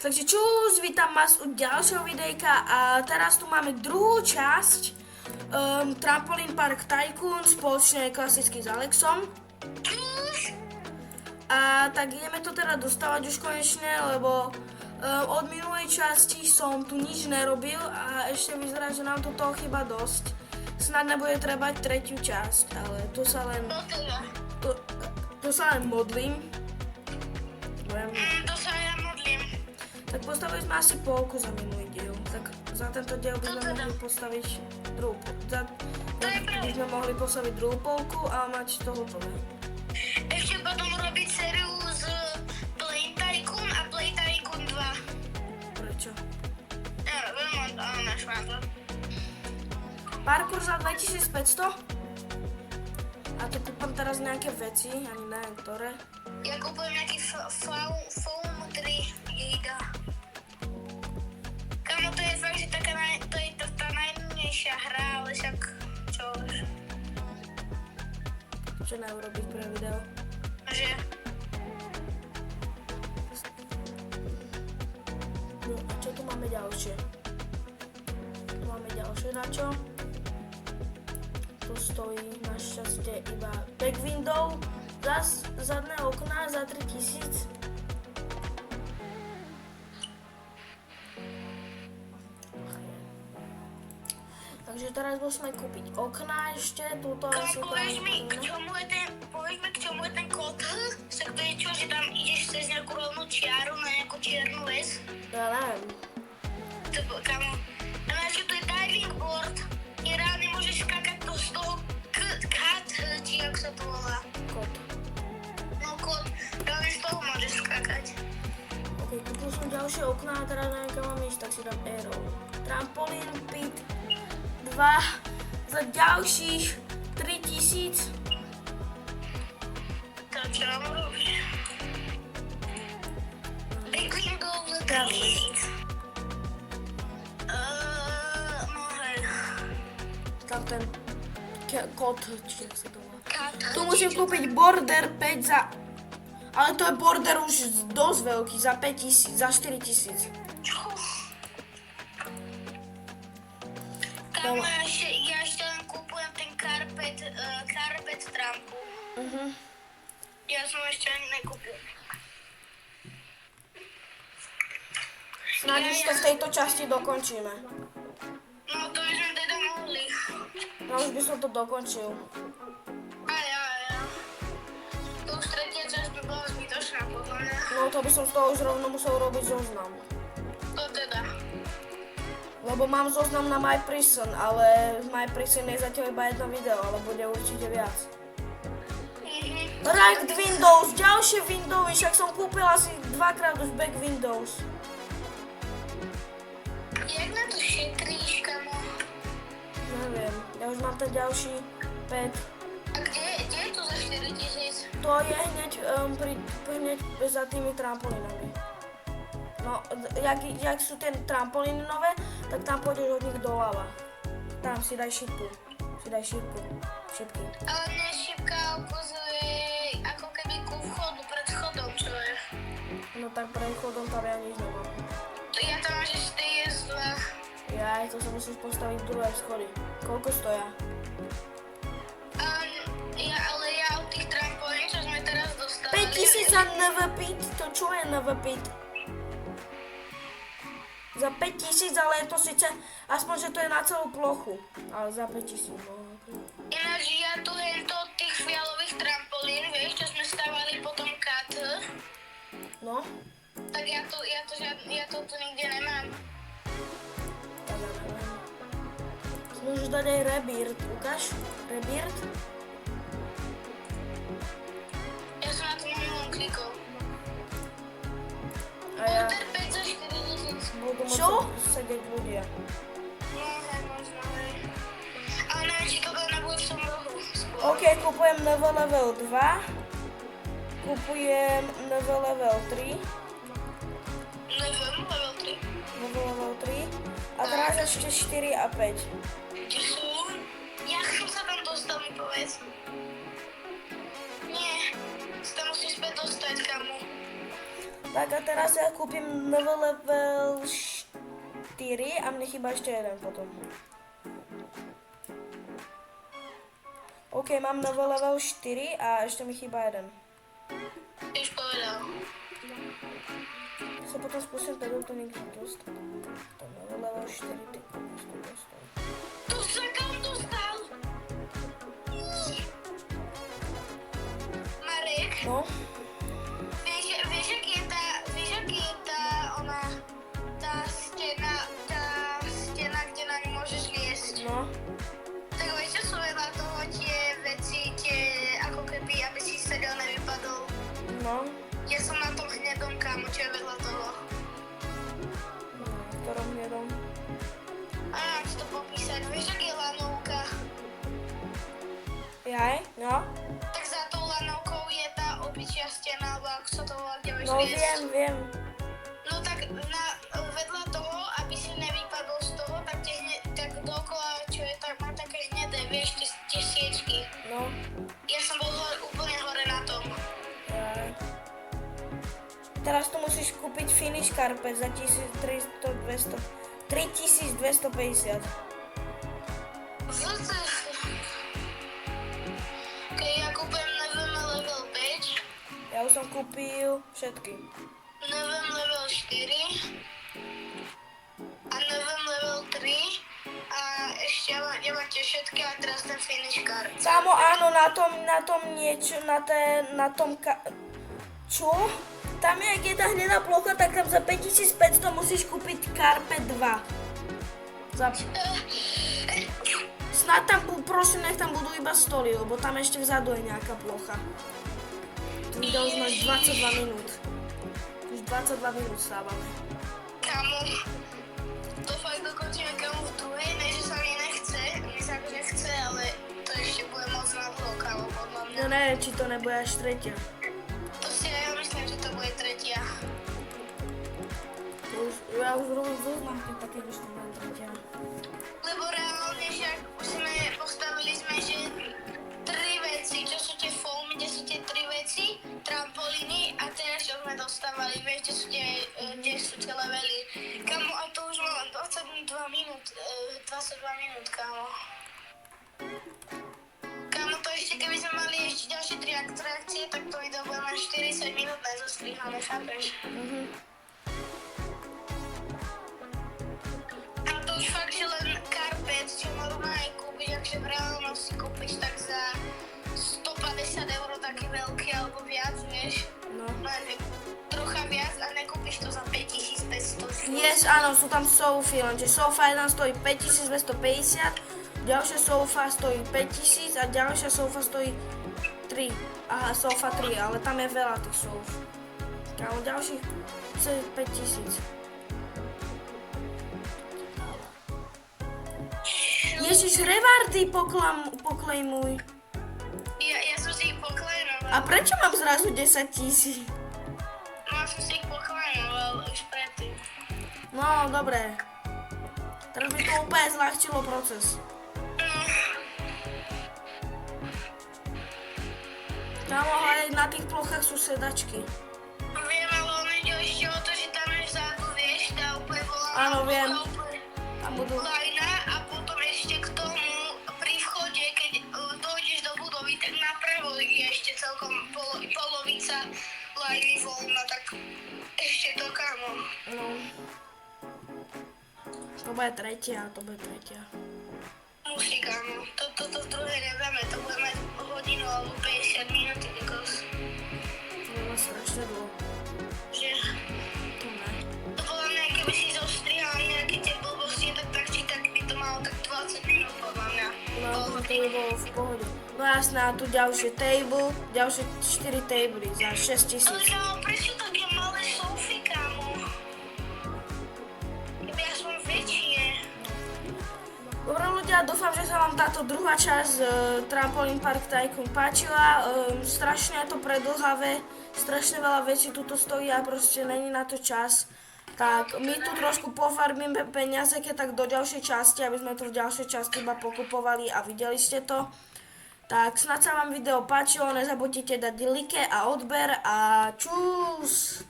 Takže čus, vítam vás u ďalšieho videjka a teraz tu máme druhú časť Trampoline Park Tycoon spoločne klasicky s Alexom. A tak ideme to teda dostávať už konečne, lebo od minulej časti som tu nič nerobil a ešte vyzerá, že nám tu toho chyba dosť. Snad nebude trebať tretiu časť, ale to sa len... To sa len modlím. To sa ja modlím. Tak postavili sme asi polku za minulý diel. Tak za tento diel by sme mohli postaviť druhú polku. By sme mohli postaviť druhú polku a mať to hotové. Ešte potom robiť sériu z Plane Tycoon a Plane Tycoon 2. Prečo? Ja neviem, ale náš to. Parkour za 2500? A to kúpam teraz nejaké veci, ani neviem ktoré. Ja kúpujem nejaký foam 3 giga. Kamo, to je fakt, že to je tá najnudnejšia hra, ale však čo už. Čo neurobiť pre video? Že? No a čo tu máme ďalšie? Tu máme ďalšie na čo? Tu stojí našťastie iba back window, zadné okná za 3000. Takže teraz musíme kúpiť okná ešte, túto asi Kamo, povedz mi, k čomu je ten kód? Však to je čo, že tam ideš cez nejakú rovnú čiaru na nejakú čiernu ves? Ja neviem. Kamo, a náš, to je diving board. Je reálne môžeš skákať z toho kat, či jak sa to volá. Kód. No kód, reálne z toho môžeš skákať. Ok, kúpil som ďalšie okná a teraz neviem kam mám ísť, tak si dám arrow. Trampoline pit 2 za ďalších 3000. To čo mám robiť? Big window za 3000. No hej. Tam ten kód, či jak sa to volá. Kat, Tu musím kúpiť border 5 za... Ale to je border už dosť veľký, za 5000, za 4000. Kamo, ja ešte len kúpujem ten carpet trampu. Ja som ešte ani nekúpil. Snáď už to v tejto časti dokončíme. No to by sme teda mohli. Ja už by som to dokončil. Ja. To už tretia časť by bola zbytočná, podľa mňa. No to by som z toho už rovno musel robiť zoznam. To teda. Lebo mám zoznam na MyPrison, ale z MyPrison je zatiaľ iba jedno video, ale bude určite viac. Ranked Windows, ďalšie Windowsy, však som kúpil asi dvakrát už back Windows. Jak na to šetríš, kamo? Neviem, ja už mám ten ďalší pad. A kde je to za 4000? To je hneď, hneď za tými trampolinami. No, jak sú tie trampolíny nové, tak tam pôjdeš od nich doľava. Tam si daj šipku. Šipky. Ale mne šipka ukazuje ako keby ku vchodu, pred vchodom, čo je. No tak pred chodom tam ja nič nemám. Ja tam máš ešte jezdla. Jaj, to sa musíš postaviť druhé schody. Koľko stoja? Ale ja od tých trampolín, čo sme teraz dostali... 5000 za NV Pit, to čo je NV Pit? Za 5000, ale je to síce, aspoň, že to je na celú plochu. Ale za 5000, no. Ináč ja tu hento od tých fialových trampolín, vieš, čo sme stavali potom kat, No? tak ja to tu nikde nemám. Tak ja neviem. Môžeš dať aj Rebirth, ukáž? Rebirth? Ja som na to minulom klikol. A ja Border 5 za 4000. budú Čo? môcť sedieť ľudia. No, hej, možno, hej. Ale neviem, či to nebude v tom rohu. OK, kupujem NV level 2. Kupujem NV level 3. Neviem, level 3. NV level 3. A teraz ešte 4 a 5. Kde sú? Jak som sa tam dostal, mi povedz. Nie, sa tam musím späť dostať, kamo. Tak a teraz ja kúpim nový level 4 a mne chýba ešte jeden potom. OK, mám nový level 4 a ešte mi chýba jeden. Už povedal. Sa potom skúsim teda to niekde dostať. To nový level 4, ty kokos to dostal. To sa kam dostal? Marek, No, vieš, aký je tá stena, kde na ňu môžeš liesť? no, Tak vieš, čo sú vedľa toho tie veci, ako keby, aby si sedel, nevypadol. no. Ja som na tom hnedom kámo, čo je vedľa toho. V ktorom hnedom? A jak si to popísať, vieš, aký je lanovka? Jaj, no. Tak za tou lanovkou je tá obyčia stena, alebo ako sa to volá, kde vieš No liesť. viem. No tak vedľa toho, aby si nevypadol z toho, tak dookola, čo je tak, má také hnedé, vieš, tie sviečky. No. Ja som bol úplne hore na tom. Jaj. Teraz tu musíš kúpiť finish carpet za 3250. Keď ja kúpim neviem level 5, Ja už som kúpil všetky. neviem level 4 a neviem level 3 a ešte ja mám tie všetky a teraz ten finish card. Samo áno, na tom niečo, čo? Tam je, ak je tá hnedá plocha, tak tam za 5500 musíš kúpiť Carpet 2. Snad tam, prosím, nech tam budú iba stoly, lebo tam ešte vzadu je nejaká plocha. Tu video už máš 22 minút. Už 22 minút stávame. Kamo, to fakt dokončíme kamo v druhej, ne že sa mi nechce, mi sa akože chce, ale to ešte bude moc na dlho, kamo, podľa mňa. No neviem, či to nebude až tretia. To si aj ja myslím, že to bude tretia. Ja už roznám, keď také už to bude tretia. Lebo reálne, že postavili sme, že 3 veci, čo sú tie foamy, kde sú tie 3 veci, trampolíny a teraz čo sme dostávali, vieš, kde sú tie levely. Kamo, a to už mám 22 minút, kamo. Kamo, to ešte keby sme mali ešte ďalšie 3 atrakcie, tak to video bude mať 40 minút nezostrihané, chápeš? A to už fakt, že len karpet, čo normálne kúpiš, akže v reálnosti kúpiš tak za 150 € taký veľký alebo viac, vieš? No. Trocha viac a nekúpiš to za 5500. Yes, áno, sú tam sofy, lenže sofa jedna stojí 5250, ďalšia sofa stojí 5000 a ďalšia sofa stojí 3. Aha, sofa 3, ale tam je veľa tých sof. Kámo, ďalších 5000. Ježiš, revardy poklej môj. Ja som si ich poklenoval. A prečo mám zrazu 10 000? No, ja som si ich poklenoval už predtým. No, dobre. Teraz by to úplne zľahčilo proces. Kámo, aj na tých plochách sú sedačky. Viem, ale on ide ešte o to, že tam je vzadu, vieš, tá úplne bola... Áno, viem. Tam budú... Lajna a potom ešte k tomu pri vchode, keď dojdeš do budovy, tak napravo je ešte celkom polovica lajny voľna, tak ešte to kamo. No. To bude tretia, Musí kamo, toto v druhej nedáme, to bude mať hodinu alebo 50 minút, because... To bude strašne dlho. Že... To ne. To podľa mňa, keby si zostrihal nejaké tie blbosti, tak či tak by to malo tak 20 minút podľa mňa. No, to by bolo v pohode. No jasné, a tu ďalšie table, ďalšie 4 tabley za 6000. Ale kámo, prečo také malé sofy, kámo? Keby aspoň väčšie. Dobre ľudia, dúfam, že sa vám táto druhá časť Trampoline Park Tycoon páčila. Strašne je to predĺhavé, strašne veľa vecí tuto stojí a proste není na to čas. Tak my tu trošku pofarbíme peniaze, keď tak do ďalšej časti, aby sme to v ďalšej časti iba pokupovali a videli ste to. Tak snad sa vám video páčilo, nezabudnite dať like a odber a čus!